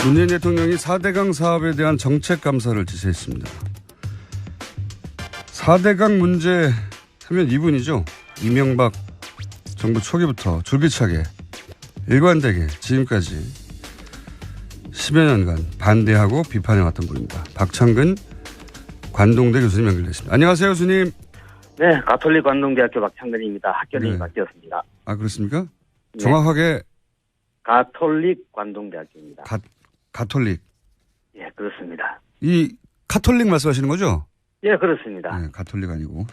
문재인 대통령이 4대강 사업에 대한 정책 감사를 지시했습니다. 4대강 문제 하면 이분이죠. 이명박 정부 초기부터 줄기차게 일관되게 지금까지 10여 년간 반대하고 비판해왔던 분입니다. 박창근 관동대 교수님 연결됐습니다. 안녕하세요, 교수님. 네, 가톨릭 관동대학교 박창근입니다. 학교를 바뀌었습니다. 아, 그렇습니까? 네. 정확하게 가톨릭 관동대학교입니다. 가톨릭. 예, 그렇습니다. 이 카톨릭 말씀하시는 거죠? 예, 그렇습니다. 네, 가톨릭 아니고.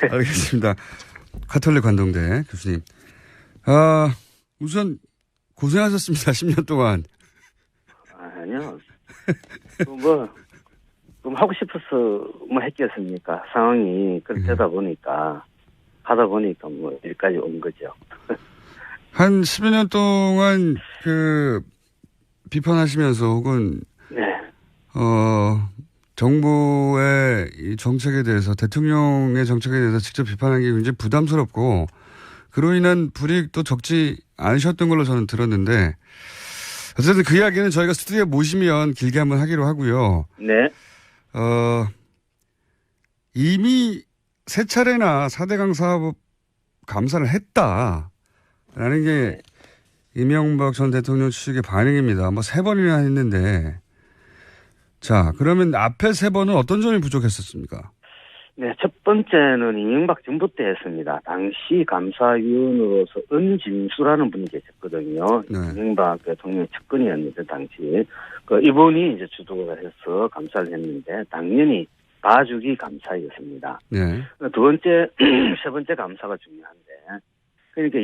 알겠습니다. 가톨릭 관동대 교수님. 우선 고생하셨습니다. 10년 동안. 아니요. 좀 하고 싶어서 뭐 했겠습니까? 상황이 그렇게 되다 보니까 하다 보니까 뭐 여기까지 온 거죠. 한 10여 년 동안 비판하시면서 혹은 정부의 이 정책에 대해서 대통령의 정책에 대해서 직접 비판하기 굉장히 부담스럽고 그로 인한 불이익도 적지 않으셨던 걸로 저는 들었는데 어쨌든 그 이야기는 저희가 스튜디오에 모시면 길게 한번 하기로 하고요. 네. 이미 세 차례나 4대강 사업 감사를 했다라는 게 이명박 전 대통령 측의 반응입니다. 뭐 3번이나 했는데 자, 그러면 앞에 3번은 어떤 점이 부족했었습니까? 네, 첫 번째는 이명박 정부 때 했습니다. 당시 감사위원으로서 은진수라는 분이 계셨거든요. 네. 이명박 대통령 측근이었는데 당시 이분이 이제 주도를 해서 감사를 했는데 당연히 봐주기 감사였습니다. 네. 두 번째, 세 번째 감사가 중요한데 그러니까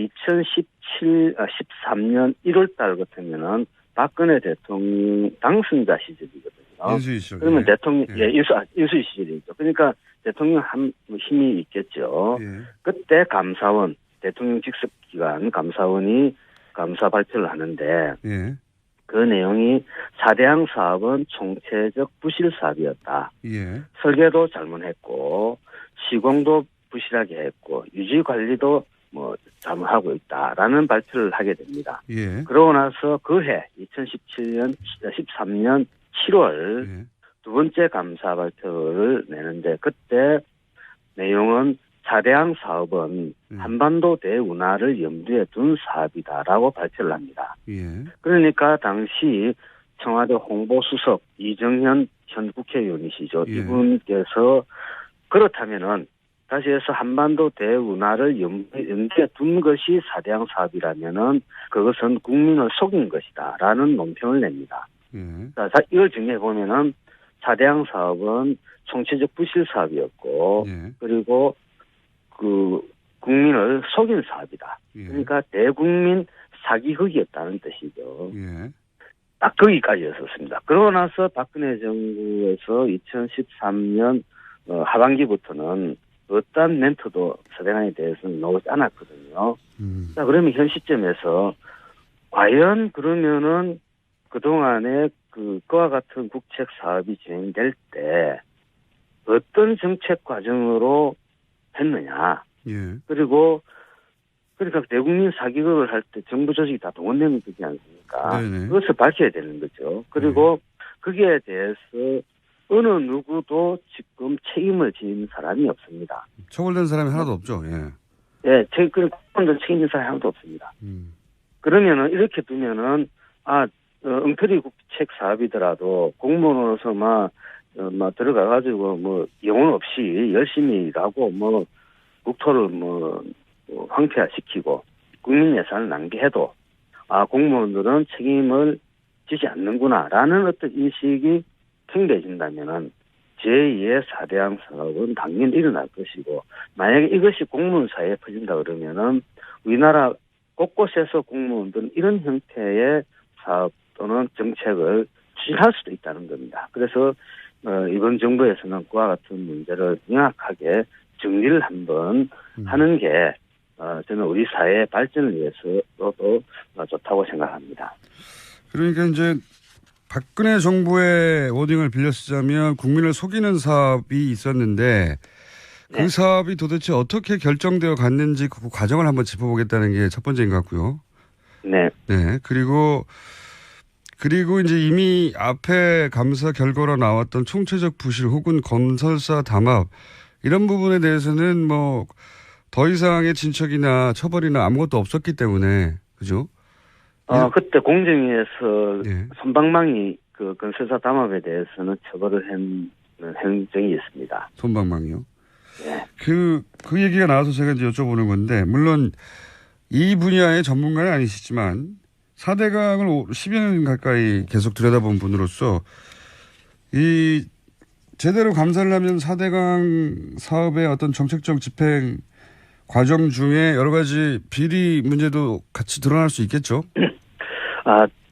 13년 1월 달 같으면은 박근혜 대통령 당선자 시절이거든요. 인수위 시절. 그러면 대통령, 인수위 시절이죠. 그러니까 대통령 힘이 있겠죠. 그때 감사원, 대통령 직속기관 감사원이 감사 발표를 하는데 그 내용이 4대강 사업은 총체적 부실 사업이었다. 설계도 잘못했고 시공도 부실하게 했고 유지 관리도 잘못하고 있다라는 발표를 하게 됩니다. 그러고 나서 그해 13년 7월 두 번째 감사 발표를 내는데 그때 내용은 4대강 사업은 한반도 대운하를 염두에 둔 사업이다라고 발표를 합니다. 그러니까 당시 청와대 홍보수석 이정현 전 국회의원이시죠. 이분께서 그렇다면은 다시 해서 한반도 대운하를 염두에 둔 것이 4대강 사업이라면은 그것은 국민을 속인 것이다라는 논평을 냅니다. 자, 이걸 정리해 보면은 4대강 사업은 총체적 부실 사업이었고 그리고 국민을 속인 사업이다. 그러니까 대국민 사기극이었다는 뜻이죠. 딱 거기까지였었습니다. 그러고 나서 박근혜 정부에서 2013년 하반기부터는 어떤 멘트도 4대강에 대해서는 나오지 않았거든요. 자, 그러면 현 시점에서 과연 그러면은 그동안에 그와 같은 국책 사업이 진행될 때 어떤 정책 과정으로 했느냐. 그리고 그러니까 대국민 사기극을 할 때 정부 조직이 다 동원되면 되지 않습니까? 그것을 밝혀야 되는 거죠. 그리고 거기에 대해서 어느 누구도 지금 책임을 지는 사람이 없습니다. 처벌된 사람이 하나도 없죠. 그런 책임진 사람이 하나도 없습니다. 그러면은 이렇게 두면은 엉터리 국책 사업이더라도 공무원으로서 막 들어가가지고 영혼 없이 열심히 일하고 국토를 황폐화시키고 국민 예산을 낭비해도 공무원들은 책임을 지지 않는구나라는 어떤 인식이 팽배해진다면은 제2의 4대강 사업은 당연히 일어날 것이고 만약에 이것이 공무원 사이에 퍼진다 그러면은 우리나라 곳곳에서 공무원들은 이런 형태의 사업 또는 정책을 추진할 수도 있다는 겁니다. 그래서 이번 정부에서는 그와 같은 문제를 명확하게 정리를 한번 하는 게 저는 우리 사회의 발전을 위해서도 좋다고 생각합니다. 그러니까 이제 박근혜 정부의 워딩을 빌려 쓰자면 국민을 속이는 사업이 있었는데 그 사업이 도대체 어떻게 결정되어 갔는지 그 과정을 한번 짚어보겠다는 게 첫 번째인 것 같고요. 네. 그리고 그리고 이제 이미 앞에 감사 결과로 나왔던 총체적 부실 혹은 건설사 담합 이런 부분에 대해서는 뭐 더 이상의 진척이나 처벌이나 아무것도 없었기 때문에 그죠? 그때 공정위에서 예. 손방망이 그 건설사 담합에 대해서는 처벌을 한 행정이 있습니다. 손방망이요. 예. 그 얘기가 나와서 제가 이제 여쭤보는 건데, 물론 이 분야의 전문가는 아니시지만 4대강을 10여 년 가까이 계속 들여다본 분으로서 이 제대로 감사를 하면 4대강 사업의 어떤 정책적 집행 과정 중에 여러 가지 비리 문제도 같이 드러날 수 있겠죠?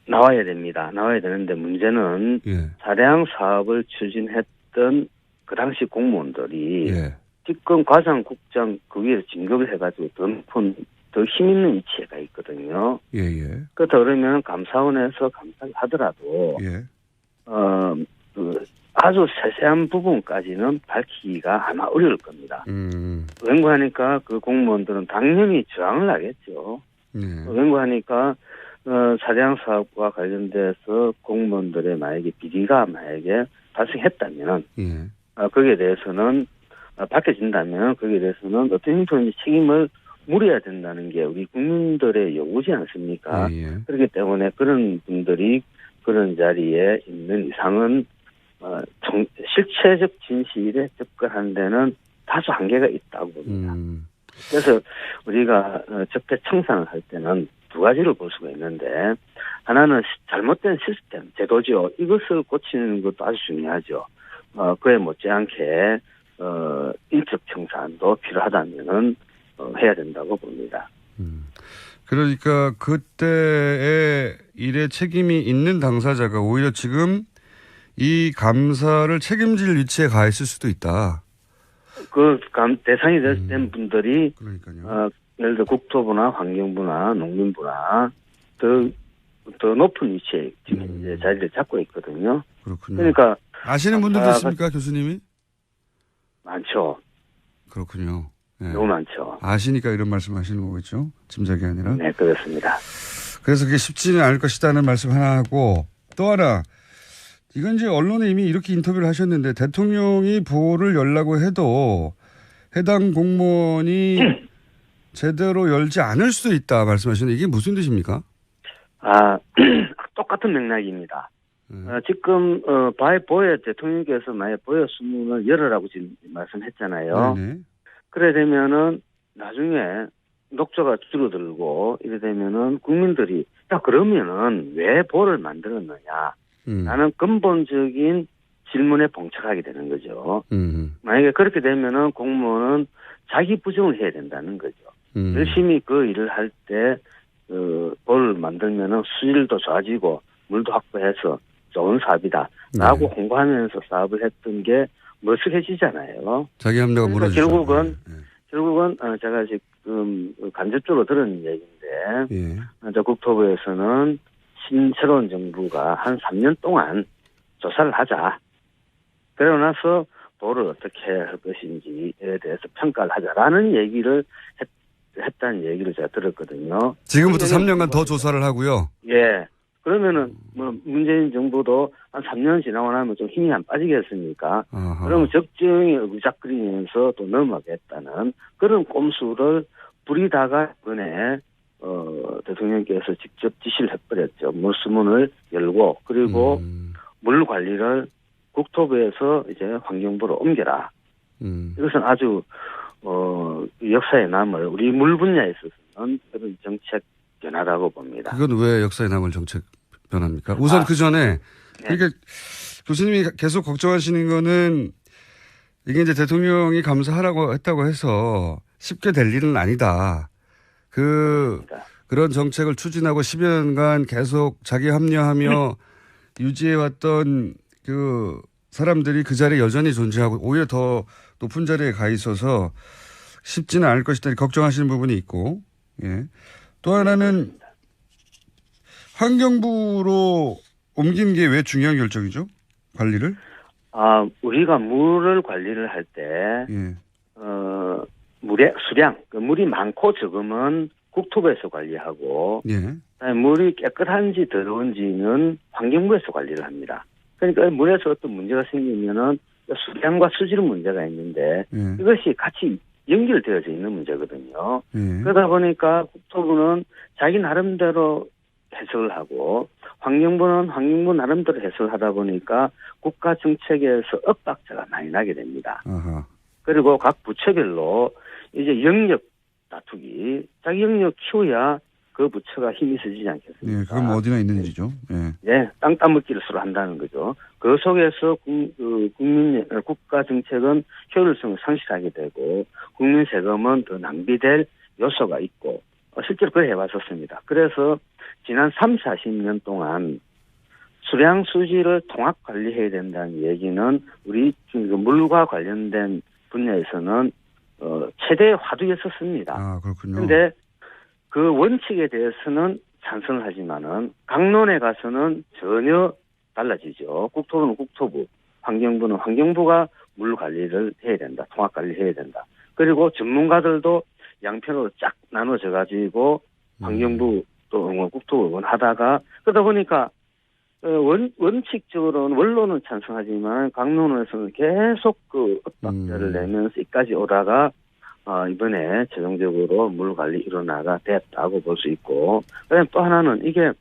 나와야 됩니다. 나와야 되는데 문제는 예. 사대강 사업을 추진했던 그 당시 공무원들이 예. 지금 과장국장 그 위에 진급을 해가지고 더 힘 있는 위치에 가 있거든요. 예, 예. 그러면 감사원에서 감사를 하더라도 예. 아주 세세한 부분까지는 밝히기가 아마 어려울 겁니다. 왠고하니까 그 공무원들은 당연히 저항을 하겠죠. 왠고하니까 사대강 사업과 관련돼서 공무원들의 만약에 비리가 발생했다면 거기에 대해서는 밝혀진다면 거기에 대해서는 어떤 형태의 책임을 물어야 된다는 게 우리 국민들의 요구지 않습니까? 그렇기 때문에 그런 분들이 그런 자리에 있는 이상은 실체적 진실에 접근하는 데는 다소 한계가 있다고 봅니다. 그래서 우리가 적폐 청산을 할 때는 두 가지를 볼 수가 있는데 하나는 잘못된 시스템, 제도죠. 이것을 고치는 것도 아주 중요하죠. 그에 못지않게 인적 청산도 필요하다면은 해야 된다고 봅니다. 그러니까 그때의 일에 책임이 있는 당사자가 오히려 지금 이 감사를 책임질 위치에 가 있을 수도 있다. 대상이 된 분들이 그러니까요. 예를 들어 국토부나 환경부나 농림부나 더 높은 위치에 지금 이제 자리를 잡고 있거든요. 그렇군요. 그러니까 아시는 분들도 있습니까, 교수님이? 많죠. 그렇군요. 네. 너무 많죠. 아시니까 이런 말씀하시는 거겠죠? 짐작이 아니라. 네, 그렇습니다. 그래서 그게 쉽지는 않을 것이다는 말씀 하나 하고 또 하나. 이건 이제 언론에 이미 이렇게 인터뷰를 하셨는데 대통령이 보호를 열라고 해도 해당 공무원이 제대로 열지 않을 수도 있다 말씀하시는데 이게 무슨 뜻입니까? 똑같은 맥락입니다. 지금 보여 대통령께서 만약 보여 수문을 열으라고 지금 말씀했잖아요. 네네. 그래 되면은 나중에 녹조가 줄어들고 이래 되면은 국민들이 그러면은 왜 보를 만들었느냐? 라는 근본적인 질문에 봉착하게 되는 거죠. 만약에 그렇게 되면은 공무원은 자기 부정을 해야 된다는 거죠. 열심히 그 일을 할 때 볼을 만들면은 수질도 좋아지고 물도 확보해서 좋은 사업이다. 라고 홍보하면서 사업을 했던 게 머쓱해지잖아요. 자기 합리가 무너지죠. 결국은 제가 지금 간접적으로 들은 얘기인데 국토부에서는 새로운 정부가 한 3년 동안 조사를 하자. 그러고 나서 도를 어떻게 할 것인지에 대해서 평가를 하자라는 얘기를 했다는 얘기를 제가 들었거든요. 지금부터 3년간 더 조사를 하고요. 예. 그러면은 문재인 정부도 한 3년 지나고 나면 좀 힘이 안 빠지겠습니까? 그러면 적정히 의작거리면서 또 넘어가겠다는 그런 꼼수를 부리다가 이번에 대통령께서 직접 지시를 해버렸죠. 물수문을 열고 그리고 물 관리를 국토부에서 이제 환경부로 옮겨라. 이것은 아주 역사에 남을 우리 물 분야에 있어서는 그런 정책 변화라고 봅니다. 그건 왜 역사에 남을 정책 변화입니까? 우선 그 전에 그러니까 교수님이 계속 걱정하시는 거는 이게 이제 대통령이 감사하라고 했다고 해서 쉽게 될 일은 아니다. 그런 정책을 추진하고 10여 년간 계속 자기 합리화하며 유지해왔던 그 사람들이 그 자리에 여전히 존재하고 오히려 더 높은 자리에 가 있어서 쉽지는 않을 것이다 걱정하시는 부분이 있고, 또 하나는 환경부로 옮긴 게 왜 중요한 결정이죠? 관리를? 우리가 물을 관리를 할 때, 물의 수량, 물이 많고 적으면 국토부에서 관리하고, 물이 깨끗한지 더러운지는 환경부에서 관리를 합니다. 그러니까 물에서 어떤 문제가 생기면은 수량과 수질 문제가 있는데 예. 이것이 같이 연결되어져 있는 문제거든요. 예. 그러다 보니까 국토부는 자기 나름대로 해석을 하고 환경부는 환경부 나름대로 해석을 하다 보니까 국가 정책에서 엇박자가 많이 나게 됩니다. 아하. 그리고 각 부처별로 이제 영역 다투기, 자기 영역 키워야 그 부처가 힘이 세지지 않겠습니까? 네, 그건 뭐 어디나 있는 일이죠. 예. 네, 땅 따먹기를 서로 한다는 거죠. 그 속에서 국가 정책은 효율성을 상실하게 되고 국민 세금은 더 낭비될 요소가 있고 실제로 그걸 해왔었습니다. 그래서 지난 3, 40년 동안 수량 수질을 통합 관리해야 된다는 얘기는 우리 물과 관련된 분야에서는 최대 화두였었습니다. 아, 그렇군요. 그런데 그 원칙에 대해서는 찬성을 하지만은 강론에 가서는 전혀 달라지죠. 국토부는 국토부, 환경부는 환경부가 물 관리를 해야 된다. 통합 관리를 해야 된다. 그리고 전문가들도 양편으로 쫙 나눠져 가지고 환경부 또 국토부 하다가 그러다 보니까 원칙적으로는 원론은 찬성하지만 강론에서는 계속 그 엇박자를 내면서 이까지 오다가 이번에 최종적으로 물 관리 일원화가 됐다고 볼 수 있고, 그다음에 또 하나는 이게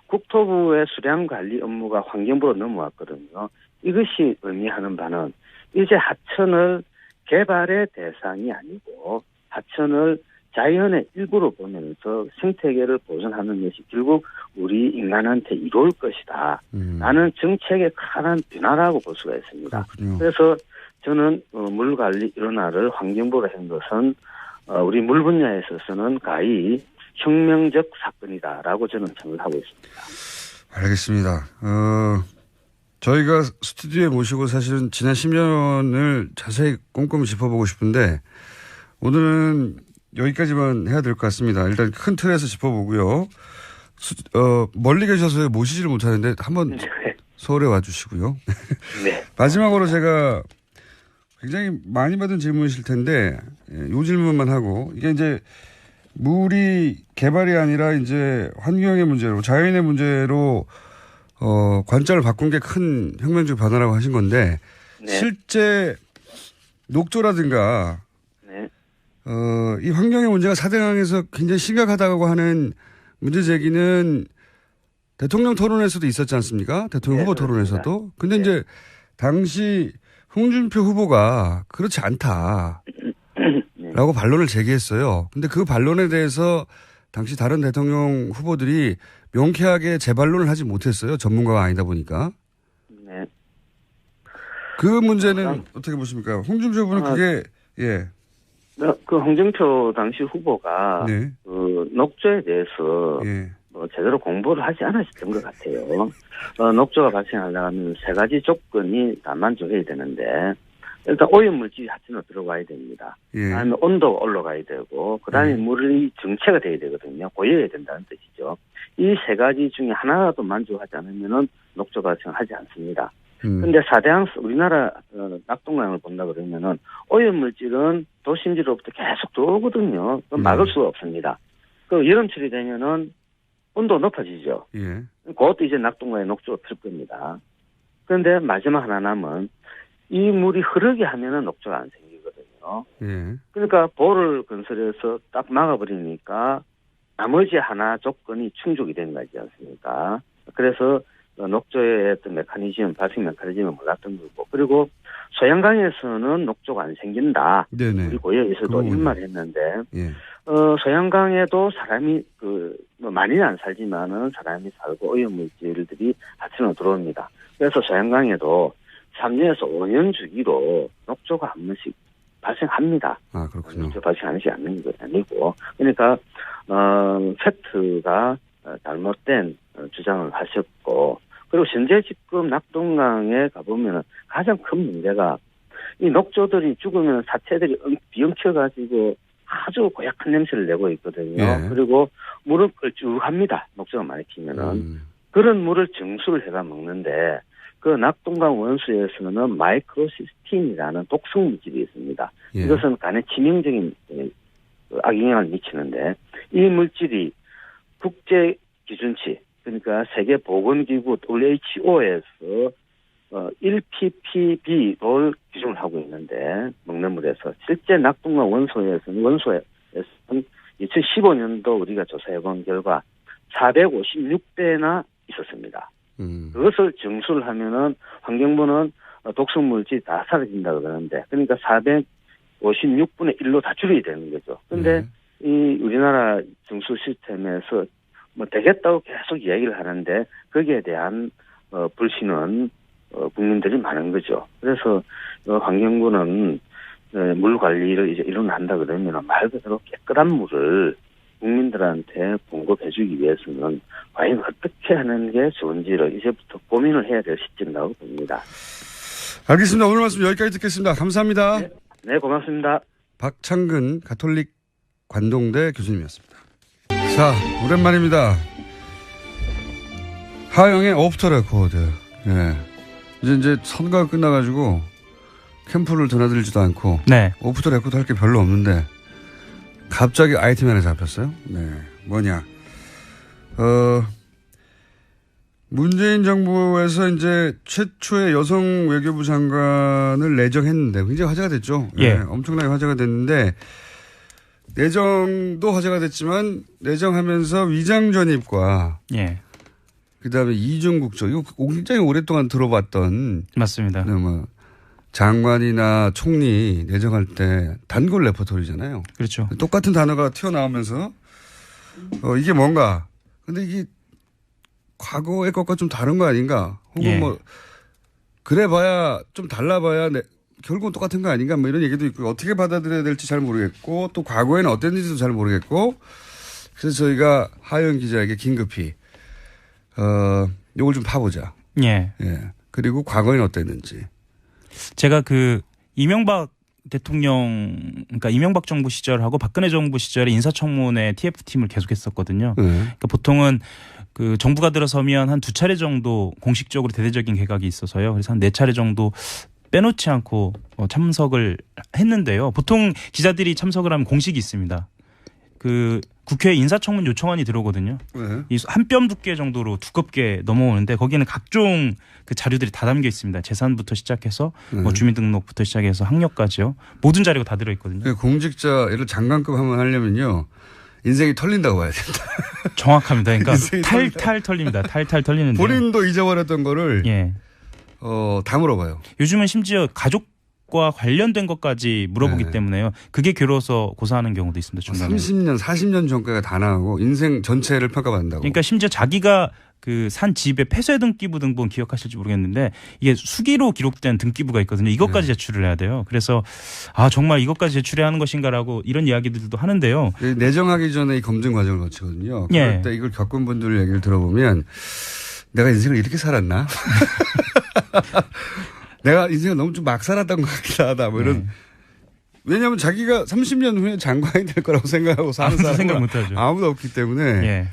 국토부의 수량 관리 업무가 환경부로 넘어왔거든요. 이것이 의미하는 바는 이제 하천을 개발의 대상이 아니고 하천을 자연의 일부로 보면서 생태계를 보존하는 것이 결국 우리 인간한테 이로울 것이다. 라는 정책의 큰 변화라고 볼 수가 있습니다. 그렇군요. 그래서 저는 물관리 일원화를 환경부로 한 것은 우리 물 분야에 있어서는 가히 혁명적 사건이다라고 저는 생각을 하고 있습니다. 알겠습니다. 저희가 스튜디오에 모시고 사실은 지난 10년을 자세히 꼼꼼히 짚어보고 싶은데 오늘은 여기까지만 해야 될 것 같습니다. 일단 큰 틀에서 짚어보고요. 멀리 계셔서 모시지를 못하는데 한번 서울에 와주시고요. 네. 마지막으로 제가 굉장히 많이 받은 질문이실 텐데 이 질문만 하고 이게 이제 물이 개발이 아니라 이제 환경의 문제로 자연의 문제로 관점을 바꾼 게 큰 혁명적 변화라고 하신 건데 네. 실제 녹조라든가 네. 이 환경의 문제가 사대강에서 굉장히 심각하다고 하는 문제 제기는 대통령 토론에서도 있었지 않습니까? 대통령 네, 후보 그렇습니다. 토론에서도. 근데 네. 이제 당시 홍준표 후보가 그렇지 않다. 라고 반론을 제기했어요. 근데 그 반론에 대해서 당시 다른 대통령 후보들이 명쾌하게 재반론을 하지 못했어요. 전문가가 아니다 보니까. 네. 그 문제는 어떻게 보십니까? 홍준표 후보는 그게, 예. 그 홍준표 당시 후보가 네. 그 녹조에 대해서 예. 제대로 공부를 하지 않으셨던 것 같아요. 녹조가 발생하려면 세 가지 조건이 다 만족해야 되는데 일단 오염물질이 하천으로 들어가야 됩니다. 예. 그다음에 온도가 올라가야 되고 그다음에 물이 정체가 돼야 되거든요. 고여야 된다는 뜻이죠. 이 세 가지 중에 하나라도 만족하지 않으면은 녹조 발생하지 않습니다. 근데 사대강 우리나라 낙동강을 본다 그러면은 오염물질은 도심지로부터 계속 들어오거든요. 그건 막을 수가 없습니다. 그 여름철이 되면은 온도 높아지죠. 예. 그것도 이제 낙동강에 녹조가 필 겁니다. 그런데 마지막 하나 남은 이 물이 흐르게 하면은 녹조가 안 생기거든요. 예. 그러니까 보를 건설해서 딱 막아버리니까 나머지 하나 조건이 충족이 된 거지 않습니까? 그래서 녹조의 어떤 메커니즘, 발생 메커니즘을 몰랐던 거고, 그리고 소양강에서는 녹조가 안 생긴다. 네네. 우리 고여에서도 그거군요. 이런 말 했는데, 예. 소양강에도 사람이 많이는 안 살지만은 사람이 살고 오염물질들이 하천으로 들어옵니다. 그래서 소양강에도 3년에서 5년 주기로 녹조가 한 번씩 발생합니다. 아, 그렇군요. 녹조 발생하지 않는 건 아니고, 그러니까 팩트가 잘못된 주장을 하셨고, 그리고 현재 지금 낙동강에 가보면 가장 큰 문제가 이 녹조들이 죽으면 사체들이 비엉켜가지고 아주 고약한 냄새를 내고 있거든요. 예. 그리고 물은 걸쭉합니다. 녹조가 많이 피면은. 그런 물을 정수를 해가 먹는데 그 낙동강 원수에서는 마이크로시스틴이라는 독성 물질이 있습니다. 예. 이것은 간에 치명적인 악영향을 미치는데 이 물질이 국제 기준치, 그러니까 세계보건기구 WHO에서 1ppb를 기준을 하고 있는데 먹는 물에서 실제 낙동강 원소에서는 2015년도 우리가 조사해본 결과 456배나 있었습니다. 그것을 정수를 하면은 환경부는 독성물질이 다 사라진다 그러는데, 그러니까 456분의 1로 다 줄여야 되는 거죠. 근데 이 우리나라 정수 시스템에서 뭐 되겠다고 계속 이야기를 하는데 거기에 대한 불신은 국민들이 많은 거죠. 그래서 환경부는 물 관리를 이제 일어난다 그러면 말 그대로 깨끗한 물을 국민들한테 공급해주기 위해서는 과연 어떻게 하는 게 좋은지를 이제부터 고민을 해야 될 시점이라고 봅니다. 알겠습니다. 오늘 말씀 여기까지 듣겠습니다. 감사합니다. 네, 고맙습니다. 박창근 가톨릭 관동대 교수님이었습니다. 자, 오랜만입니다. 하영의 오프터 레코드. 예. 이제 선거가 끝나가지고 캠프를 드나들지도 않고 네. 오프터 레코드 할 게 별로 없는데 갑자기 아이템 하나 잡혔어요. 네. 뭐냐. 문재인 정부에서 이제 최초의 여성 외교부 장관을 내정했는데 굉장히 화제가 됐죠. 예. 네, 엄청나게 화제가 됐는데 내정도 화제가 됐지만 내정하면서 위장 전입과 예. 그다음에 이중 국적 이거 굉장히 오랫동안 들어봤던 맞습니다. 네, 뭐 장관이나 총리 내정할 때 단골 레퍼토리잖아요. 그렇죠. 똑같은 단어가 튀어나오면서 이게 뭔가 근데 이게 과거의 것과 좀 다른 거 아닌가 혹은 예. 뭐 그래봐야 좀 달라봐야 결국은 똑같은 거 아닌가 뭐 이런 얘기도 있고 어떻게 받아들여야 될지 잘 모르겠고 또 과거에는 어땠는지도 잘 모르겠고 그래서 저희가 하영 기자에게 긴급히 요걸 좀 파보자. 예. 예. 그리고 과거에는 어땠는지. 제가 그 이명박 대통령, 그러니까 이명박 정부 시절하고 박근혜 정부 시절에 인사청문회 TF팀을 계속했었거든요. 그러니까 보통은 그 정부가 들어서면 한 2차례 정도 공식적으로 대대적인 개각이 있어서요. 그래서 한 4차례 정도 빼놓지 않고 참석을 했는데요. 보통 기자들이 참석을 하면 공식이 있습니다. 그 국회에 인사청문 요청안이 들어오거든요. 이 한 뼘 두께 정도로 두껍게 넘어오는데 거기에는 각종 그 자료들이 다 담겨 있습니다. 재산부터 시작해서 뭐 주민등록부터 시작해서 학력까지요. 모든 자료가 다 들어있거든요. 공직자 예를 장관급 한번 하려면요. 인생이 털린다고 봐야 된다. 정확합니다. 그러니까 탈탈 털립니다. 탈탈 털리는데 본인도 잊어버렸던 거를 예. 다 물어봐요. 요즘은 심지어 가족과 관련된 것까지 물어보기 네. 때문에요. 그게 괴로워서 고사하는 경우도 있습니다. 중간에. 30년, 40년 전까지가 다 나가고 인생 전체를 평가받는다고. 그러니까 심지어 자기가 그 산 집의 폐쇄 등기부 등본 기억하실지 모르겠는데 이게 수기로 기록된 등기부가 있거든요. 이것까지 제출을 해야 돼요. 그래서 아 정말 이것까지 제출해야 하는 것인가라고 이런 이야기들도 하는데요. 내정하기 전에 이 검증 과정을 거치거든요. 그럴 예. 때 이걸 겪은 분들 얘기를 들어보면 내가 인생을 이렇게 살았나? 내가 인생을 너무 좀 막 살았던 것 같기도 하다. 뭐 이런. 왜냐하면 자기가 30년 후에 장관이 될 거라고 생각하고 사는 아무도 사람은 생각 못하죠. 아무도 없기 때문에 예.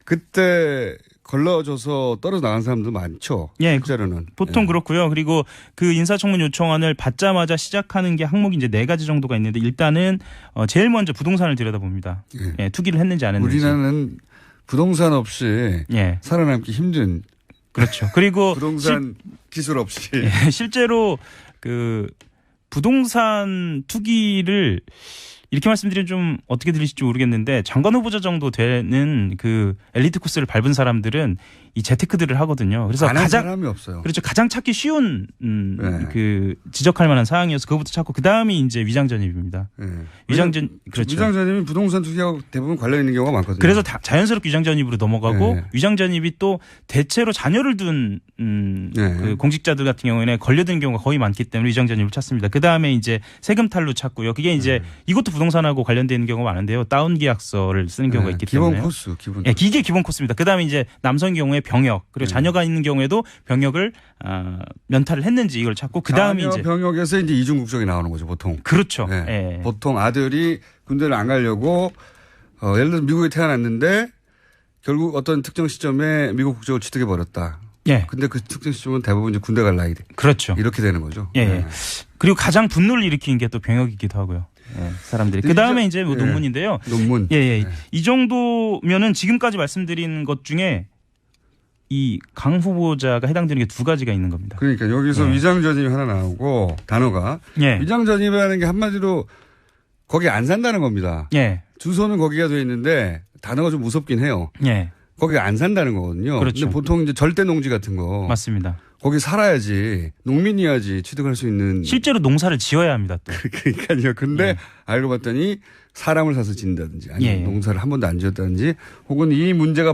그때 걸러져서 떨어져 나간 사람도 많죠. 예. 실제로는. 보통 예. 그렇고요. 그리고 그 인사청문 요청안을 받자마자 시작하는 게 항목이 이제 4가지 정도가 있는데 일단은 제일 먼저 부동산을 들여다봅니다. 예. 예, 투기를 했는지 안 했는지. 우리나라는 부동산 없이 예. 살아남기 힘든. 그렇죠. 그리고 부동산 기술 없이. 예, 실제로 그 부동산 투기를 이렇게 말씀드리면 좀 어떻게 들리실지 모르겠는데 장관 후보자 정도 되는 그 엘리트 코스를 밟은 사람들은 이 재테크들을 하거든요. 그래서 안 한 가장 사람이 없어요. 그렇죠. 가장 찾기 쉬운 네. 그 지적할 만한 사항이어서 그거부터 찾고 그 다음이 이제 위장 전입입니다. 네. 위장 전 그렇죠. 위장 전입이 부동산 투기하고 대부분 관련 있는 경우가 많거든요. 그래서 자연스럽게 위장 전입으로 넘어가고 네. 위장 전입이 또 대체로 자녀를 둔 네. 그 공직자들 같은 경우에는 걸려드는 경우가 거의 많기 때문에 위장 전입을 찾습니다. 그 다음에 이제 세금 탈루 찾고요. 그게 이제 이것도 부동산하고 관련되어 있는 경우가 많은데요. 다운 계약서를 쓰는 경우가 있기 기본 때문에 코스, 기본. 예, 이게 기본 코스입니다. 그 다음에 이제 남성 경우에 병역 그리고 자녀가 있는 경우에도 병역을 면탈을 했는지 이걸 찾고 그 다음에 이제 병역에서 이제 이중 국적이 나오는 거죠, 보통. 그렇죠. 네. 예. 보통 아들이 군대를 안 가려고 예를 들어서 미국에 태어났는데 결국 어떤 특정 시점에 미국 국적을 취득해 버렸다. 예. 근데 그 특정 시점은 대부분 이제 군대 갈 나이 그렇죠. 이렇게 되는 거죠. 예. 네. 그리고 가장 분노를 일으킨 게 또 병역이기도 하고요. 사람들이. 그 다음에 이제 뭐 논문인데요. 논문. 예. 이 정도면은 지금까지 말씀드린 것 중에 이 강 후보자가 해당되는 게 두 가지가 있는 겁니다. 그러니까 여기서 위장전입이 하나 나오고 단어가 위장전입이라는 게 한마디로 거기 안 산다는 겁니다. 주소는 거기가 돼 있는데 단어가 좀 무섭긴 해요. 거기 안 산다는 거거든요. 그렇죠. 근데 보통 이제 절대 농지 같은 거. 맞습니다. 거기 살아야지 농민이야지 취득할 수 있는. 실제로 농사를 지어야 합니다. 또. 그러니까요. 근데 알고 봤더니 사람을 사서 짓는다든지 아니면 농사를 한 번도 안 지었다든지 혹은 이 문제가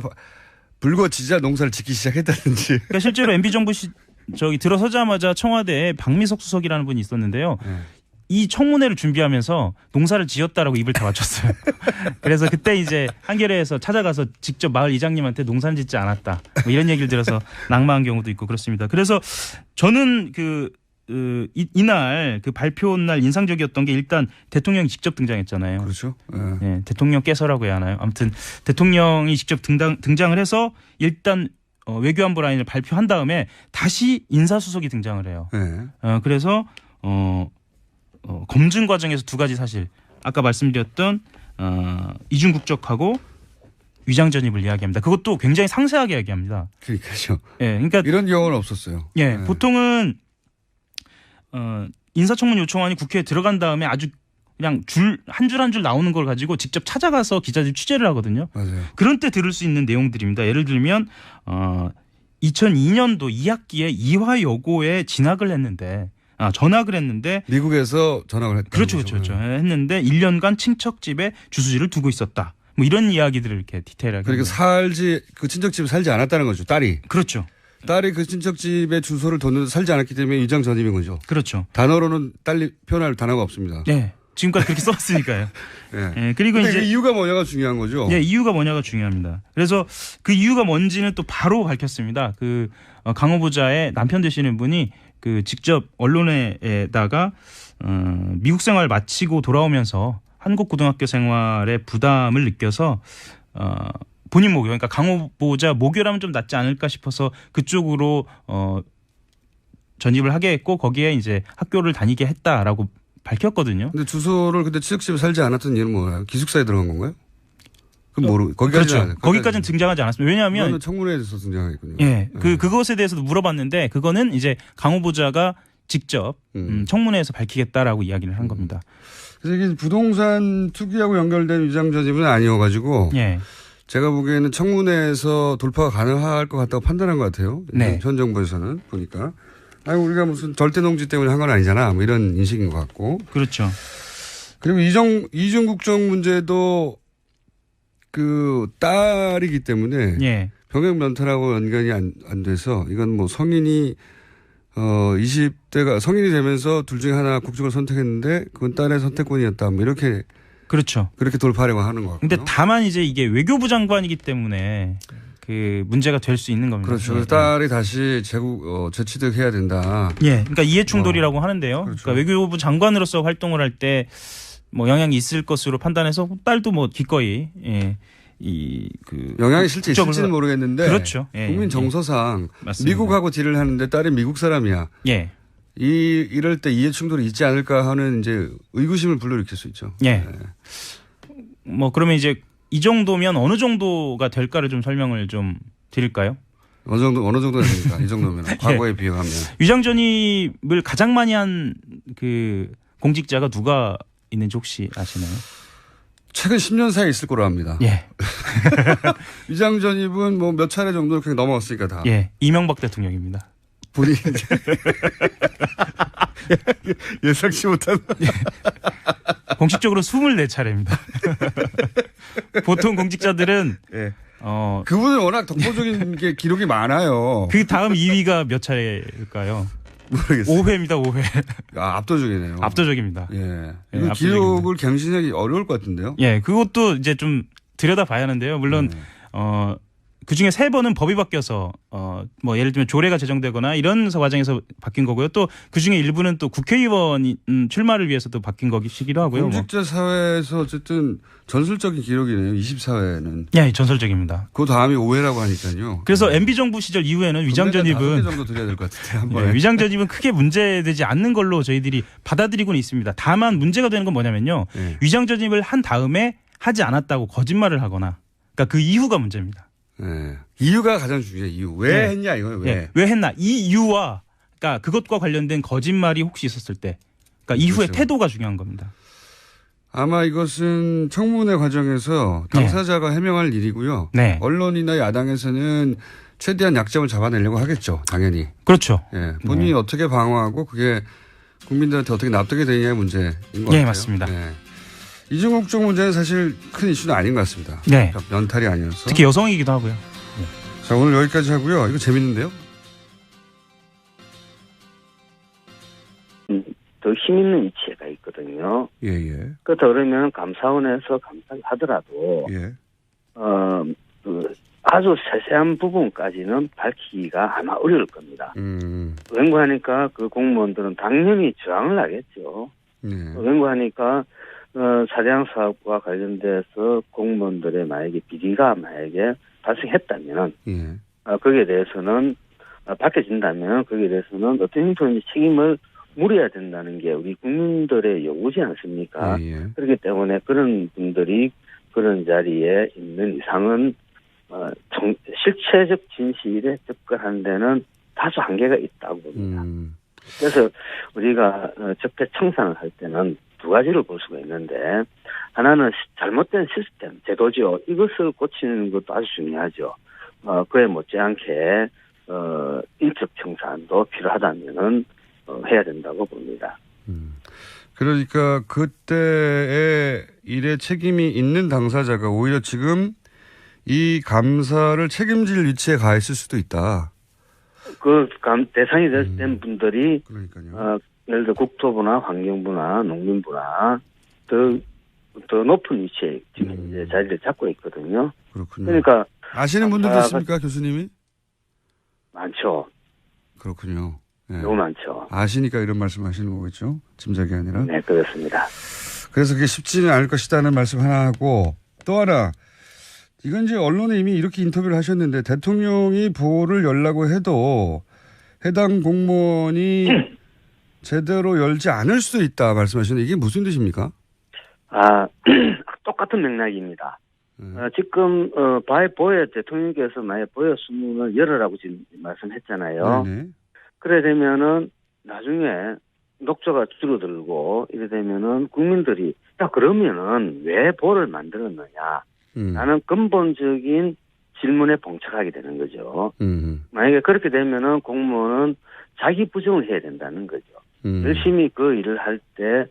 불거지자 농사를 짓기 시작했다든지. 그러니까 실제로 MB 정부 들어서자마자 청와대에 박미석 수석이라는 분이 있었는데요. 이 청문회를 준비하면서 농사를 지었다라고 입을 다 맞췄어요. 그래서 그때 이제 한겨레에서 찾아가서 직접 마을 이장님한테 농사는 짓지 않았다. 뭐 이런 얘기를 들어서 낙마한 경우도 있고 그렇습니다. 그래서 저는 이날 그 발표 날 인상적이었던 게 일단 대통령이 직접 등장했잖아요. 그렇죠. 네, 대통령께서라고 해야 하나요? 아무튼 대통령이 직접 등장을 해서 일단 외교안보 라인을 발표한 다음에 다시 인사수석이 등장을 해요. 그래서 검증 과정에서 두 가지 사실 아까 말씀드렸던 이중 국적하고 위장 전입을 이야기합니다. 그것도 굉장히 상세하게 이야기합니다. 그러니까요. 그러니까 이런 경우는 없었어요. 보통은 인사청문 요청안이 국회에 들어간 다음에 아주 그냥 한 줄 한 줄 나오는 걸 가지고 직접 찾아가서 기자들이 취재를 하거든요. 맞아요. 그런 때 들을 수 있는 내용들입니다. 예를 들면 2002년도 2학기에 이화 여고에 진학을 했는데 전학을 했는데 미국에서 전학을 했다. 그렇죠. 했는데 1년간 친척집에 주소지를 두고 있었다. 뭐 이런 이야기들을 이렇게 디테일하게. 그러니까 그 친척집에 살지 않았다는 거죠. 딸이. 그렇죠. 딸이 그 친척집에 주소를 뒀는데 살지 않았기 때문에 위장 전입인 거죠. 그렇죠. 단어로는 딸리 표현할 단어가 없습니다. 네. 지금까지 그렇게 써왔으니까요. 그리고 이제 이유가 뭐냐가 중요한 거죠. 이유가 뭐냐가 중요합니다. 그래서 그 이유가 뭔지는 또 바로 밝혔습니다. 그 강 후보자의 남편 되시는 분이 그 직접 언론에다가 미국 생활 마치고 돌아오면서 한국 고등학교 생활에 부담을 느껴서 본인 모교, 그러니까 강 후보자 모교라면 좀 낫지 않을까 싶어서 그쪽으로 전입을 하게 했고 거기에 이제 학교를 다니게 했다라고 밝혔거든요. 근데 주소를 근데 친척집에 살지 않았던 이유는 뭐예요? 기숙사에 들어간 건가요? 그건 모르고 거기까지는 그렇죠. 거기까지는 등장하지 않았습니다. 왜냐하면 청문회에서 등장했군요. 그것에 대해서도 물어봤는데 그거는 이제 강 후보자가 직접 청문회에서 밝히겠다라고 이야기를 한 겁니다. 그래서 이게 부동산 투기하고 연결된 위장 전입은 아니어가지고 제가 보기에는 청문회에서 돌파가 가능할 것 같다고 판단한 것 같아요. 현 정부에서는 보니까. 우리가 무슨 절대 농지 때문에 한 건 아니잖아. 뭐 이런 인식인 것 같고. 그렇죠. 그리고 이중 국적 문제도 그 딸이기 때문에 병역 면탈하고 연관이 안 돼서 이건 뭐 성인이 20대가 성인이 되면서 둘 중에 하나 국적을 선택했는데 그건 딸의 선택권이었다. 뭐 이렇게 그렇죠. 그렇게 돌파하려고 하는 것 같고요. 근데 다만 이제 이게 외교부 장관이기 때문에 그 문제가 될 수 있는 겁니다. 그렇죠. 딸이 다시 재취득해야 된다. 그러니까 이해 충돌이라고 하는데요. 그렇죠. 그러니까 외교부 장관으로서 활동을 할 때 뭐 영향이 있을 것으로 판단해서 딸도 뭐 기꺼이 영향이 실제 있을지는 모르겠는데. 그렇죠. 국민 정서상 맞습니다. 미국하고 딜을 하는데 딸이 미국 사람이야. 이럴 때 이해 충돌이 있지 않을까 하는 이제 의구심을 불러일으킬 수 있죠. 뭐 그러면 이제 이 정도면 어느 정도가 될까를 좀 설명을 좀 드릴까요? 어느 정도 됩니까? 이 정도면 과거에 비교하면. 위장 전입을 가장 많이 한 그 공직자가 누가 있는지 혹시 아시나요? 최근 10년 사이에 있을 거로 합니다. 위장 전입은 뭐 몇 차례 정도 그렇게 넘어갔으니까 다. 이명박 대통령입니다. 본인 예상치 못한. 공식적으로 24차례입니다. 보통 공직자들은 그분은 워낙 독보적인 게 기록이 많아요. 그 다음 2위가 몇 차례일까요? 모르겠어요. 5회입니다. 5회. 압도적이네요. 압도적입니다. 이 기록을 갱신하기 어려울 것 같은데요. 그것도 이제 좀 들여다봐야 하는데요. 물론 그중에 3번은 법이 바뀌어서 뭐 예를 들면 조례가 제정되거나 이런 과정에서 바뀐 거고요. 또 그중에 일부는 또 국회의원 출마를 위해서도 바뀐 것이기도 하고요. 공직자 사회에서 어쨌든 전술적인 기록이네요. 24회는. 예, 전설적입니다. 그 다음이 5회라고 하니까요. 그래서 MB 정부 시절 이후에는 위장 전입은 정도 드려야 될 것 같은데 한 번에. 위장 전입은 크게 문제되지 않는 걸로 저희들이 받아들이고는 있습니다. 다만 문제가 되는 건 뭐냐면요. 네. 위장 전입을 한 다음에 하지 않았다고 거짓말을 하거나 그러니까 그 이후가 문제입니다. 네. 이유가 가장 중요해요. 이유. 왜 했냐 이거예요. 왜. 네. 왜 했나? 이 이유와 그러니까 그것과 관련된 거짓말이 혹시 있었을 때 그러니까 이후의 그렇죠. 태도가 중요한 겁니다. 아마 이것은 청문회 과정에서 당사자가 해명할 일이고요. 네. 언론이나 야당에서는 최대한 약점을 잡아내려고 하겠죠. 당연히. 그렇죠. 예. 본인이 어떻게 방어하고 그게 국민들한테 어떻게 납득이 되느냐의 문제인 것 같아요. 네, 맞습니다. 예. 이중국 쪽 문제는 사실 큰 이슈는 아닌 것 같습니다. 네. 그러니까 연탈이 아니어서. 특히 여성이기도 하고요. 자, 오늘 여기까지 하고요. 이거 재밌는데요? 더 힘 있는 위치가 있거든요. 예, 예. 그러면 감사원에서 감사를 하더라도 예. 그 아주 세세한 부분까지는 밝히기가 아마 어려울 겁니다. 왠고하니까 그 공무원들은 당연히 저항을 하겠죠. 네. 왠고하니까 사대강 사업과 관련돼서 공무원들의 만약에 비리가 만약에 발생했다면 예. 거기에 대해서는 밝혀진다면 거기에 대해서는 어떤 형태의 책임을 물어야 된다는 게 우리 국민들의 요구지 않습니까? 예, 예. 그렇기 때문에 그런 분들이 그런 자리에 있는 이상은 실체적 진실에 접근하는 데는 다소 한계가 있다고 봅니다. 그래서 우리가 적폐 청산을 할 때는 두 가지를 볼 수가 있는데 하나는 잘못된 시스템, 제도죠. 이것을 고치는 것도 아주 중요하죠. 그에 못지않게 인적 청산도 필요하다면은 해야 된다고 봅니다. 그러니까 그때의 일에 책임이 있는 당사자가 오히려 지금 이 감사를 책임질 위치에 가 있을 수도 있다. 대상이 된 분들이 그러니까요. 예를 들어 국토부나 환경부나 농림부나 더 높은 위치에 지금 이제 자리를 잡고 있거든요. 그렇군요. 그러니까 아시는 분들도 있습니까, 교수님이? 많죠. 그렇군요. 네. 너무 많죠. 아시니까 이런 말씀하시는 거겠죠? 짐작이 아니라. 네, 그렇습니다. 그래서 그게 쉽지는 않을 것이다는 말씀 하나 하고 또 하나 이건 이제 언론에 이미 이렇게 인터뷰를 하셨는데 대통령이 보호를 열라고 해도 해당 공무원이 제대로 열지 않을 수도 있다 말씀하시는데 이게 무슨 뜻입니까? 똑같은 맥락입니다. 지금 보혜 대통령께서 만약 보혜 수문을 열으라고 지금 말씀했잖아요. 네네. 그래 되면은 나중에 녹조가 줄어들고 이래 되면은 국민들이 그러면은 왜 보를 만들었느냐 라는 근본적인 질문에 봉착하게 되는 거죠. 만약에 그렇게 되면은 공무원은 자기 부정을 해야 된다는 거죠. 열심히 그 일을 할 때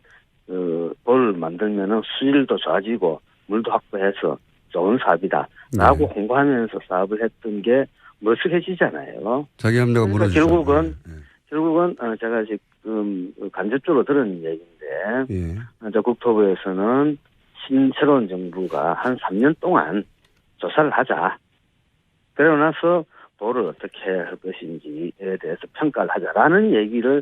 보를 만들면은 수질도 좋아지고 물도 확보해서 좋은 사업이다라고 홍보하면서 사업을 했던 게 머쓱해지잖아요. 자기 합리가 그러니까 무너지죠. 결국은 제가 지금 간접적으로 들은 얘기인데 예. 국토부에서는 새로운 정부가 한 3년 동안 조사를 하자. 그러고 나서 도를 어떻게 할 것인지에 대해서 평가를 하자라는 얘기를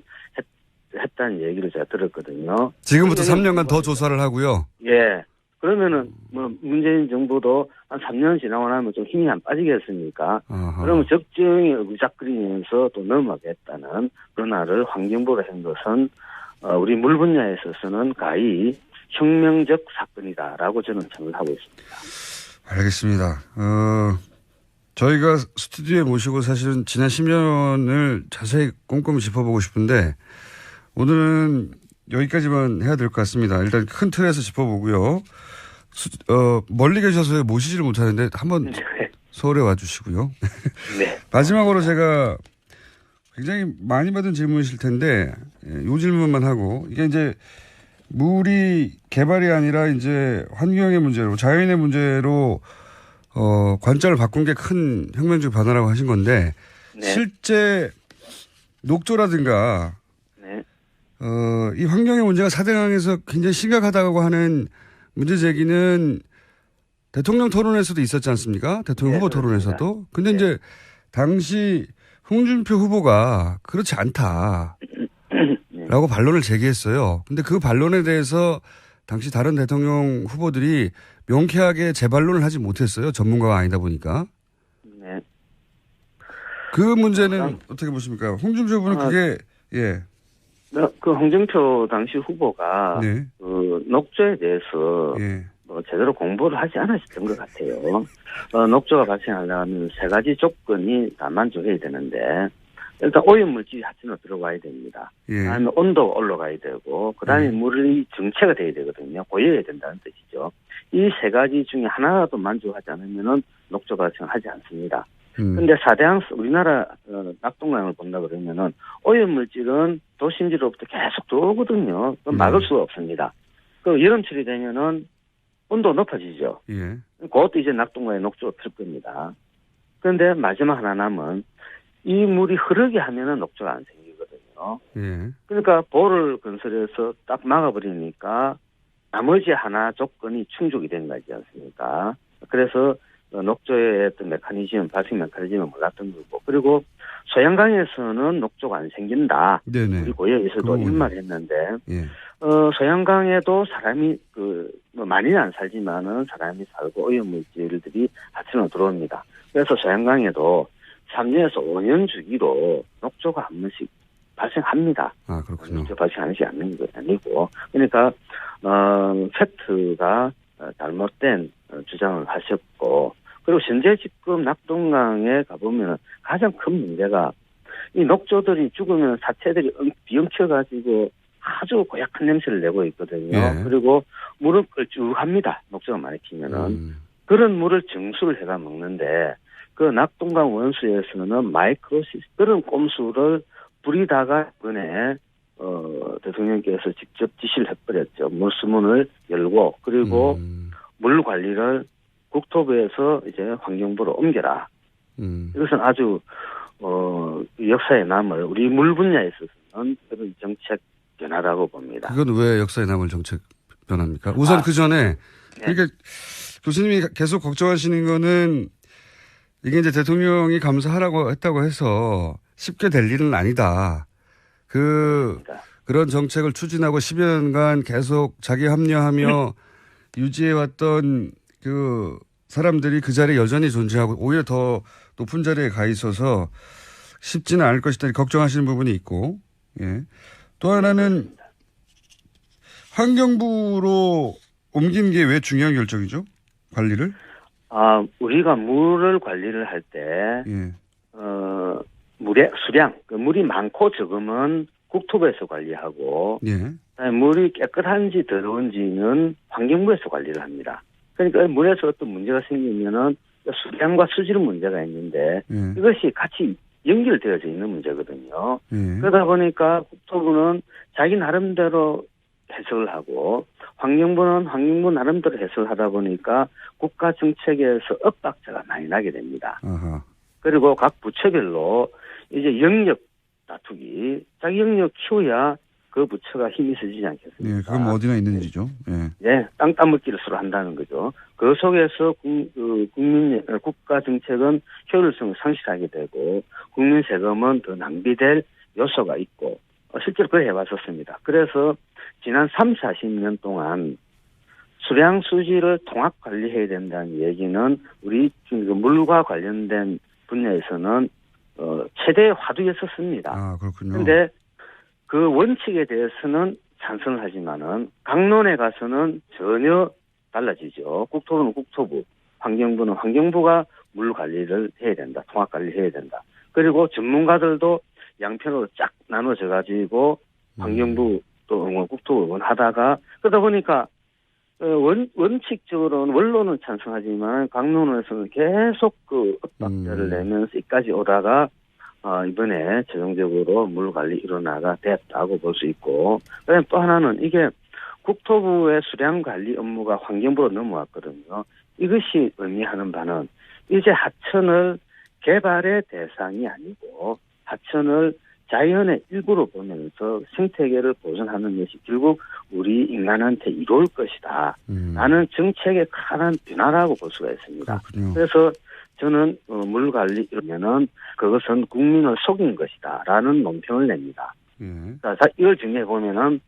했다는 얘기를 제가 들었거든요. 지금부터 3년간 더 조사를 하고요. 예. 그러면은 문재인 정부도 한 3년 지나고 나면 좀 힘이 안 빠지겠습니까? 그러면 적정히 의작거리면서 또 넘어가겠다는 변화를 환경부로 한 것은 우리 물 분야에 있어서는 가히 혁명적 사건이다라고 저는 생각하고 있습니다. 알겠습니다. 저희가 스튜디오에 모시고 사실은 지난 10년을 자세히 꼼꼼히 짚어보고 싶은데 오늘은 여기까지만 해야 될 것 같습니다. 일단 큰 틀에서 짚어보고요. 멀리 계셔서 모시지를 못하는데 한번 서울에 와주시고요. 네. 마지막으로 제가 굉장히 많이 받은 질문이실 텐데 이 질문만 하고 이게 이제 물이 개발이 아니라 이제 환경의 문제로 자연의 문제로 관점을 바꾼 게 큰 혁명적 변화라고 하신 건데 실제 녹조라든가 이 환경의 문제가 사대강에서 굉장히 심각하다고 하는 문제 제기는 대통령 토론에서도 있었지 않습니까? 대통령 네, 후보 그렇습니다. 토론에서도. 근데 네. 이제 당시 홍준표 후보가 그렇지 않다. 네. 라고 반론을 제기했어요. 근데 그 반론에 대해서 당시 다른 대통령 후보들이 명쾌하게 재반론을 하지 못했어요. 전문가가 아니다 보니까. 네. 그 문제는 어떻게 보십니까? 홍준표 후보는 그게, 예. 그 홍준표 당시 후보가 네. 그 녹조에 대해서 예. 뭐 제대로 공부를 하지 않으셨던 것 같아요. 녹조가 발생하려면 세 가지 조건이 다 만족해야 되는데 일단 오염물질이 하천으로 들어와야 됩니다. 예. 그다음에 온도가 올라가야 되고 그다음에 물이 정체가 돼야 되거든요. 고여야 된다는 뜻이죠. 이 세 가지 중에 하나라도 만족하지 않으면은 녹조 발생하지 않습니다. 근데 사대항 우리나라 낙동강을 본다 그러면은 오염물질은 도심지로부터 계속 들어오거든요. 그건 막을 수가 없습니다. 그 여름철이 되면은 온도 높아지죠. 예. 그것도 이제 낙동강에 녹조가 필 겁니다. 그런데 마지막 하나 남은 이 물이 흐르게 하면은 녹조가 안 생기거든요. 예. 그러니까 보를 건설해서 딱 막아버리니까 나머지 하나 조건이 충족이 된 거지 않습니까? 그래서 녹조의 어떤 메커니즘, 발생 메커니즘을 몰랐던 거고, 그리고 소양강에서는 녹조가 안 생긴다. 네네. 우리 고여에서도 이런 말 했는데, 예. 소양강에도 사람이 뭐 많이는 안 살지만은 사람이 살고 오염물질들이 하천으로 들어옵니다. 그래서 소양강에도 3년에서 5년 주기로 녹조가 한 번씩 발생합니다. 아, 그렇군요. 발생하지 않는 게 아니고, 그러니까 팩트가 잘못된 주장을 하셨고, 그리고 현재 지금 낙동강에 가보면 가장 큰 문제가 이 녹조들이 죽으면 사체들이 비엉켜가지고 아주 고약한 냄새를 내고 있거든요. 예. 그리고 물은 걸쭉합니다. 녹조가 많이 피면은. 그런 물을 정수를 해가 먹는데 그 낙동강 원수에서는 마이크로시스 그런 꼼수를 부리다가 이번에 대통령께서 직접 지시를 해버렸죠. 물수문을 열고 그리고 물 관리를 국토부에서 이제 환경부로 옮겨라. 이것은 아주 역사에 남을 우리 물 분야에 있어서는 그런 정책 변화라고 봅니다. 그건 왜 역사에 남을 정책 변화입니까? 우선 그 전에 그러니까 교수님이 계속 걱정하시는 거는 이게 이제 대통령이 감사하라고 했다고 해서 쉽게 될 일은 아니다. 그런 정책을 추진하고 10여 년간 계속 자기 합리화하며 유지해왔던 그 사람들이 그 자리에 여전히 존재하고 오히려 더 높은 자리에 가 있어서 쉽지는 않을 것이다. 걱정하시는 부분이 있고, 예. 또 하나는 환경부로 옮긴 게 왜 중요한 결정이죠? 관리를? 우리가 물을 관리를 할 때, 예. 물의 수량, 그 물이 많고 적으면 국토부에서 관리하고, 예. 물이 깨끗한지 더러운지는 환경부에서 관리를 합니다. 그러니까 물에서 어떤 문제가 생기면은 수량과 수질 문제가 있는데 이것이 같이 연결되어져 있는 문제거든요. 그러다 보니까 국토부는 자기 나름대로 해석을 하고 환경부는 환경부 나름대로 해석을 하다 보니까 국가 정책에서 엇박자가 많이 나게 됩니다. 아하. 그리고 각 부처별로 이제 영역 다투기, 자기 영역 키워야 그 부처가 힘이 세지지 않겠습니까? 네, 그건 뭐 어디나 있는지죠. 예. 네, 땅 따먹기를 서로 한다는 거죠. 그 속에서 국가 정책은 효율성을 상실하게 되고 국민 세금은 더 낭비될 요소가 있고 실제로 그걸 해봤었습니다. 그래서 지난 3, 40년 동안 수량 수질을 통합 관리해야 된다는 얘기는 우리 물과 관련된 분야에서는 최대 화두였었습니다. 아, 그렇군요. 그런데 그 원칙에 대해서는 찬성을 하지만은 강론에 가서는 전혀 달라지죠. 국토부는 국토부, 환경부는 환경부가 물 관리를 해야 된다. 통합 관리를 해야 된다. 그리고 전문가들도 양편으로 쫙 나눠져 가지고 환경부 또 국토부를 하다가 그러다 보니까 원칙적으로는 원론은 찬성하지만 강론에서는 계속 그 엇박자를 내면서 이까지 오다가 이번에 최종적으로 물 관리 일원화가 됐다고 볼 수 있고, 그다음에 또 하나는 이게 국토부의 수량 관리 업무가 환경부로 넘어왔거든요. 이것이 의미하는 바는 이제 하천을 개발의 대상이 아니고 하천을 자연의 일부로 보면서 생태계를 보존하는 것이 결국 우리 인간한테 이로울 것이다. 라는 정책의 큰 변화라고 볼 수가 있습니다. 그렇군요. 그래서 저는 물 관리 이러면은 그것은 국민을 속인 것이다. 라는 논평을 냅니다. 예. 자, 이걸 정리해 보면은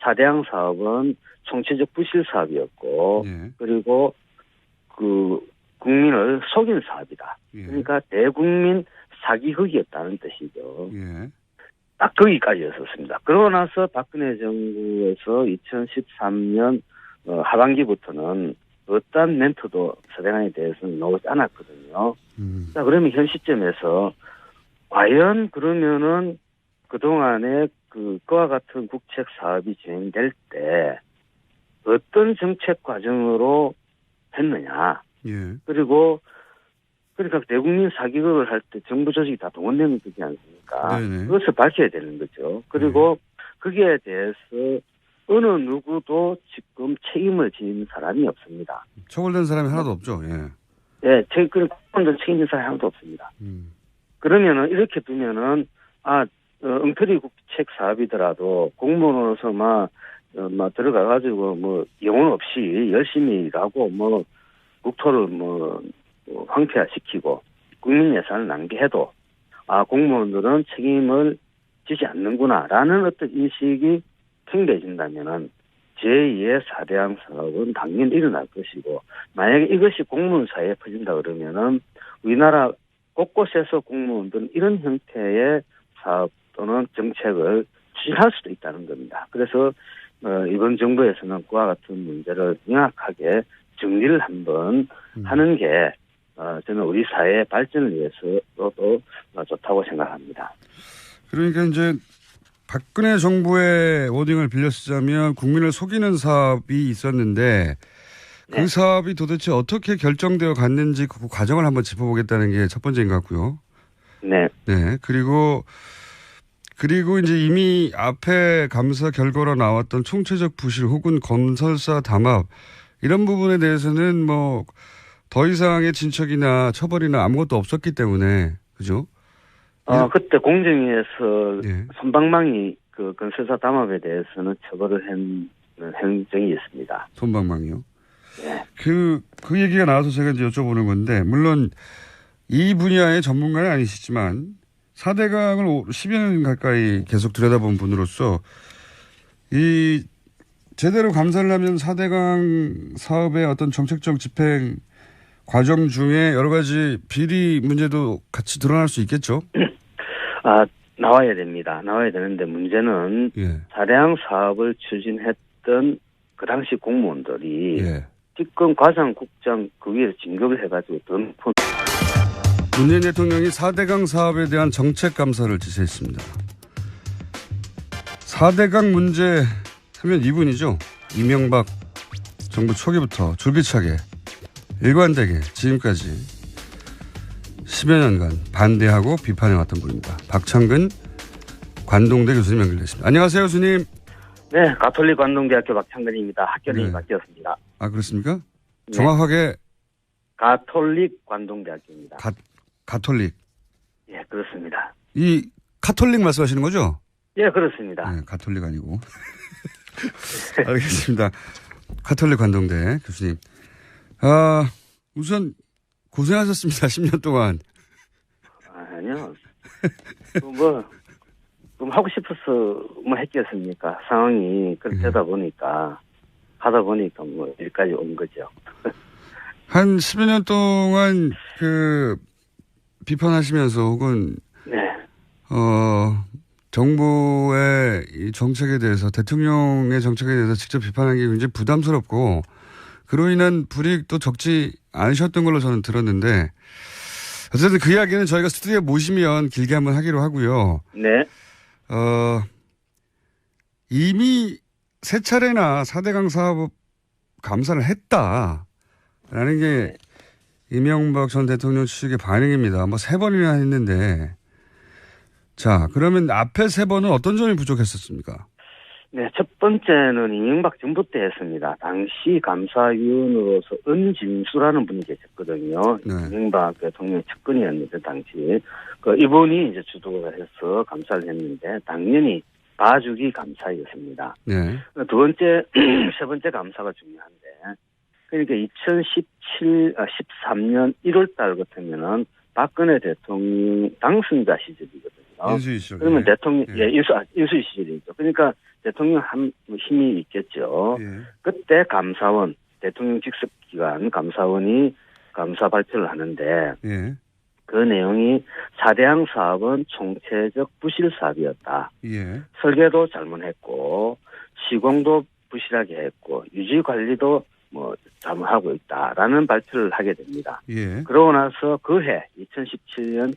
4대강 사업은 총체적 부실 사업이었고 예. 그리고 그 국민을 속인 사업이다. 예. 그러니까 대국민 사기극이었다는 뜻이죠. 예. 딱 거기까지였었습니다. 그러고 나서 박근혜 정부에서 2013년 하반기부터는 어떤 멘트도 4대강에 대해서는 나오지 않았거든요. 자, 그러면 현 시점에서 과연 그러면은 그동안에 그와 같은 국책 사업이 진행될 때 어떤 정책 과정으로 했느냐. 예. 그리고 그러니까 대국민 사기극을 할 때 정부 조직이 다 동원되는 거지 않습니까? 네네. 그것을 밝혀야 되는 거죠. 그리고 거기에 대해서 어느 누구도 지금 책임을 지는 사람이 없습니다. 처벌된 사람이 하나도 없죠. 예. 예, 그런 책임진 사람이 하나도 없습니다. 그러면은 이렇게 두면은 엉터리 국책 사업이더라도 공무원으로서 막 들어가가지고 영혼 없이 열심히 일하고 국토를 황폐화시키고 국민 예산을 낭비해도 공무원들은 책임을 지지 않는구나라는 어떤 인식이 팽배해진다면은 제2의 4대강 사업은 당연히 일어날 것이고 만약에 이것이 공무원 사이에 퍼진다 그러면은 우리나라 곳곳에서 공무원들은 이런 형태의 사업 또는 정책을 추진할 수도 있다는 겁니다. 그래서 이번 정부에서는 그와 같은 문제를 명확하게 정리를 한번 하는 게 저는 우리 사회의 발전을 위해서도 좋다고 생각합니다. 그러니까 이제 박근혜 정부의 워딩을 빌려 쓰자면 국민을 속이는 사업이 있었는데 그 네. 사업이 도대체 어떻게 결정되어 갔는지 그 과정을 한번 짚어보겠다는 게 첫 번째인 것 같고요. 네. 네. 그리고 이제 이미 앞에 감사 결과로 나왔던 총체적 부실 혹은 건설사 담합 이런 부분에 대해서는 더 이상의 진척이나 처벌이나 아무것도 없었기 때문에 그죠? 그때 공정위에서 예. 손방망이 그 건설사 담합에 대해서는 처벌을 한 행정이 있습니다. 손방망이요. 예. 그 얘기가 나와서 제가 이제 여쭤보는 건데 물론 이 분야의 전문가는 아니시지만 4대강을 10여 년 가까이 계속 들여다본 분으로서 이 제대로 감사를 하면 4대강 사업의 어떤 정책적 집행 과정 중에 여러 가지 비리 문제도 같이 드러날 수 있겠죠? 나와야 됩니다. 나와야 되는데 문제는 예. 4대강 사업을 추진했던 그 당시 공무원들이 예. 집권 과장국장 그 위에 진급을 해가지고 더 높은 문재인 대통령이 4대강 사업에 대한 정책 감사를 지시했습니다. 4대강 문제 하면 이분이죠. 이명박 정부 초기부터 줄기차게 일관되게 지금까지 10여 년간 반대하고 비판해왔던 분입니다. 박창근 관동대 교수님 연결됐습니다. 안녕하세요, 교수님. 네, 가톨릭 관동대학교 박창근입니다. 학교를 네. 바뀌었습니다. 그렇습니까? 네. 정확하게 가톨릭 관동대학교입니다. 가톨릭. 예, 그렇습니다. 이 카톨릭 말씀하시는 거죠? 예, 그렇습니다. 네, 가톨릭 아니고. 알겠습니다. 가톨릭 관동대 교수님. 우선 고생하셨습니다. 10년 동안. 아니요. 좀 하고 싶어서 했겠습니까? 상황이 그렇게 되다 보니까 하다 보니까 여기까지 온 거죠. 한 10여 년 동안 비판하시면서 혹은 네. 정부의 이 정책에 대해서 대통령의 정책에 대해서 직접 비판하기 굉장히 부담스럽고 그로 인한 불이익도 적지 않으셨던 걸로 저는 들었는데 어쨌든 그 이야기는 저희가 스튜디오에 모시면 길게 한번 하기로 하고요. 네. 이미 세 차례나 4대강 사업 감사를 했다라는 게 이명박 전 대통령 측의 반응입니다. 3번이나 했는데 자, 그러면 앞에 3번은 어떤 점이 부족했었습니까? 네, 첫 번째는 이명박 정부 때 했습니다. 당시 감사위원으로서 은진수라는 분이 계셨거든요. 네. 이명박 대통령 측근이었는데 당시 이분이 이제 주도를 해서 감사를 했는데 당연히 봐주기 감사였습니다. 네. 두 번째, 세 번째 감사가 중요한데 그러니까 2013년 1월 달 같으면은 박근혜 대통령 당선자 시절이거든요. 인수위 시절. 그러면 대통령, 예. 인수위 시절이죠. 그러니까 대통령 힘이 있겠죠. 예. 그때 감사원, 대통령 직속기관 감사원이 감사 발표를 하는데 예. 그 내용이 4대항 사업은 총체적 부실 사업이었다. 예. 설계도 잘못했고 시공도 부실하게 했고 유지 관리도 잘못하고 있다라는 발표를 하게 됩니다. 예. 그러고 나서 그해 13년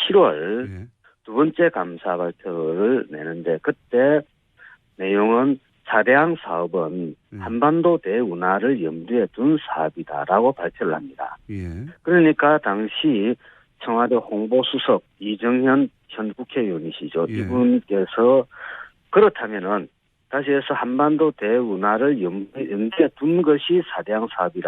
7월 예. 두 번째 감사 발표를 내는데 그때 내용은 4대항 사업은 한반도 대운하를 염두에 둔 사업이다라고 발표를 합니다. 예. 그러니까 당시 청와대 홍보수석 이정현 전 국회의원이시죠. 예. 이분께서 그렇다면은 다시 해서 한반도 대운하를 염두에 둔 것이 4대항 사업이라